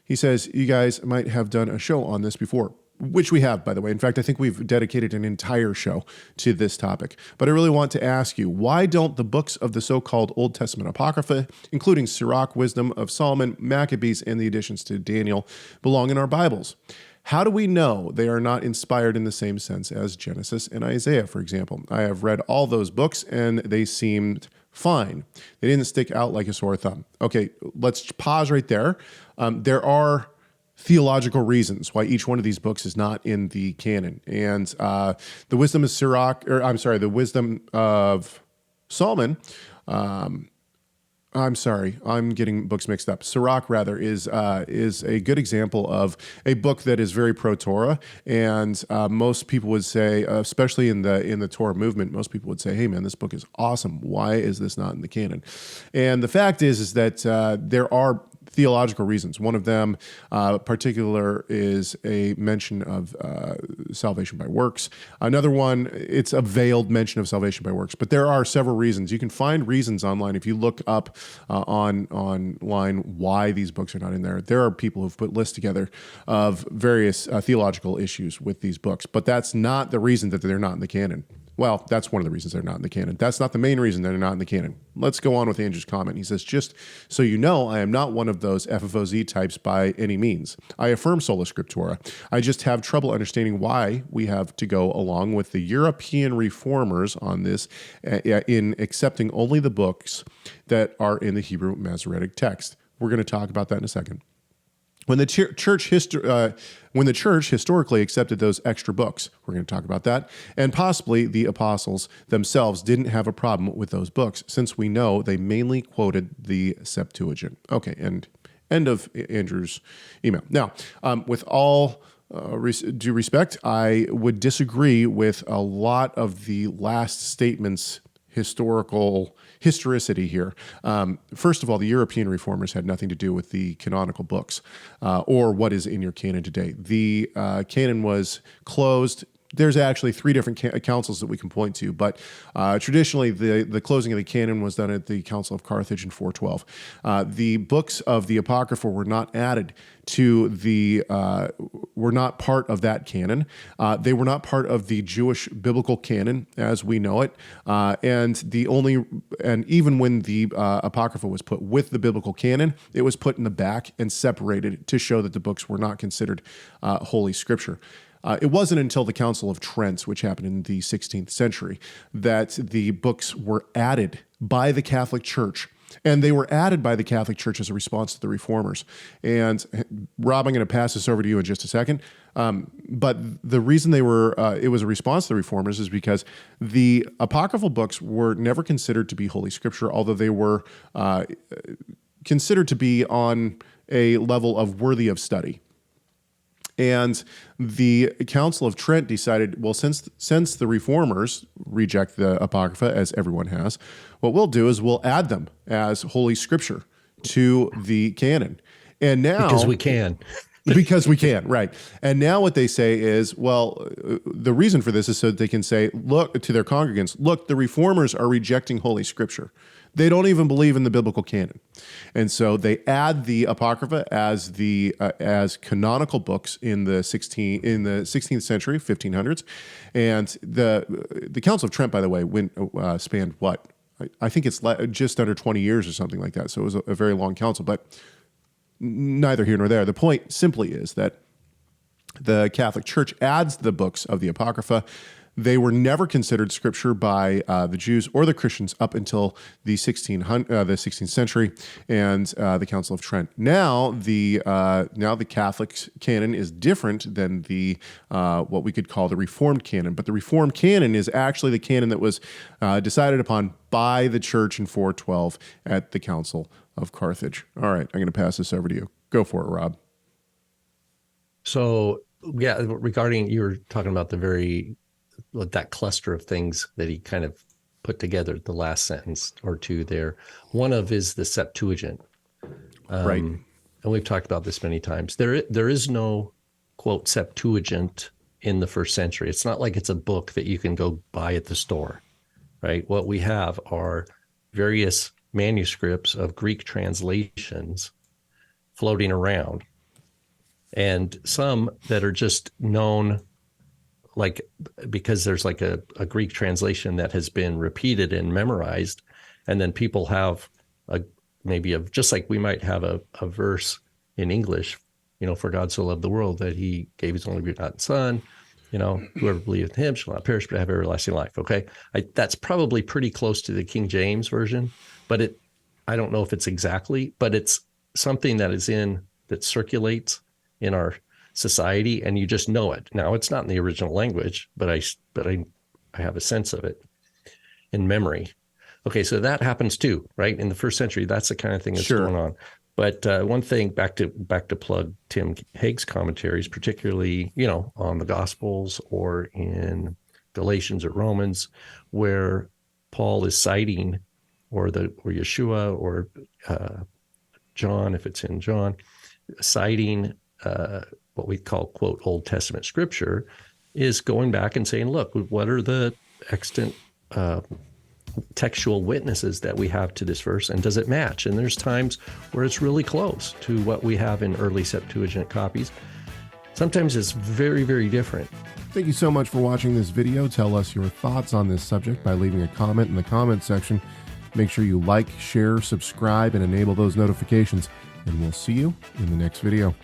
He says, you guys might have done a show on this before, which we have, by the way. In fact, I think we've dedicated an entire show to this topic. But I really want to ask you, why don't the books of the so-called Old Testament Apocrypha, including Sirach, Wisdom of Solomon, Maccabees, and the additions to Daniel, belong in our Bibles? How do we know they are not inspired in the same sense as Genesis and Isaiah, for example? I have read all those books, and they seemed fine. They didn't stick out like a sore thumb. Okay, let's pause right there. There are theological reasons why each one of these books is not in the canon. And the Wisdom of the Wisdom of Solomon, I'm sorry, I'm getting books mixed up. Sirach, rather, is a good example of a book that is very pro-Torah, and most people would say, especially in the Torah movement, most people would say, "Hey, man, this book is awesome. Why is this not in the canon?" And the fact is that there are theological reasons. One of them, particular, is a mention of salvation by works. Another one, it's a veiled mention of salvation by works. But there are several reasons. You can find reasons online. If you look up online why these books are not in there, there are people who've put lists together of various theological issues with these books. But that's not the reason that they're not in the canon. Well, that's one of the reasons they're not in the canon. That's not the main reason they're not in the canon. Let's go on with Andrew's comment. He says, just so you know, I am not one of those FFOZ types by any means. I affirm sola scriptura. I just have trouble understanding why we have to go along with the European reformers on this in accepting only the books that are in the Hebrew Masoretic text. We're going to talk about that in a second. When the church historically accepted those extra books, we're going to talk about that, and possibly the apostles themselves didn't have a problem with those books, since we know they mainly quoted the Septuagint. Okay, and end of Andrew's email. Now, with all due respect, I would disagree with a lot of the last statements historicity here. First of all, the European reformers had nothing to do with the canonical books or what is in your canon today. The canon was closed. There's actually three different councils that we can point to, but traditionally the closing of the canon was done at the Council of Carthage in 412. The books of the Apocrypha were not added to were not part of that canon. They were not part of the Jewish biblical canon as we know it. And even when the Apocrypha was put with the biblical canon, it was put in the back and separated to show that the books were not considered Holy Scripture. It wasn't until the Council of Trent, which happened in the 16th century, that the books were added by the Catholic Church. And they were added by the Catholic Church as a response to the reformers. And Rob, I'm going to pass this over to you in just a second. But the reason it was a response to the reformers is because the apocryphal books were never considered to be Holy Scripture, although they were considered to be on a level of worthy of study. And the Council of Trent decided, well, since the reformers reject the Apocrypha, as everyone has, what we'll do is we'll add them as Holy Scripture to the canon. And now, because we can. Because we can, right. And now what they say is, well, the reason for this is so that they can say, look, to their congregants, look, the reformers are rejecting Holy Scripture. They don't even believe in the biblical canon. And so they add the Apocrypha as canonical books in the 16th century, 1500s. And the Council of Trent, by the way, spanned what? I think it's just under 20 years or something like that. So it was a very long council, but neither here nor there. The point simply is that the Catholic Church adds the books of the Apocrypha. They were never considered scripture by the Jews or the Christians up until the 16th century and the Council of Trent. Now the Catholic canon is different than the what we could call the Reformed canon. But the Reformed canon is actually the canon that was decided upon by the Church in 412 at the Council of Carthage. All right, I'm going to pass this over to you. Go for it, Rob. So, yeah, regarding, you were talking about that cluster of things that he kind of put together, the last sentence or two there. One of is the Septuagint. Right. And we've talked about this many times. There is no, quote, Septuagint in the first century. It's not like it's a book that you can go buy at the store, right? What we have are various manuscripts of Greek translations floating around. and some that are just known, like because there's like a Greek translation that has been repeated and memorized, and then people have just like we might have a verse in English, for God so loved the world that he gave his only begotten son, whoever believeth in him shall not perish but have everlasting life. Okay, that's probably pretty close to the King James version, but I don't know if it's exactly, but it's something that circulates in our society, and you just know it. Now, it's not in the original language, but I have a sense of it in memory. Okay, so that happens too, right? In the first century, that's the kind of thing that's going on. But one thing, back to plug Tim Hegg's commentaries, particularly, on the Gospels or in Galatians or Romans, where Paul is citing, or Yeshua or John, if it's in John, citing what we call, quote, Old Testament scripture, is going back and saying, look, what are the extant textual witnesses that we have to this verse, and does it match? And there's times where it's really close to what we have in early Septuagint copies. Sometimes it's very, very different. Thank you so much for watching this video. Tell us your thoughts on this subject by leaving a comment in the comment section. Make sure you like, share, subscribe, and enable those notifications. And we'll see you in the next video.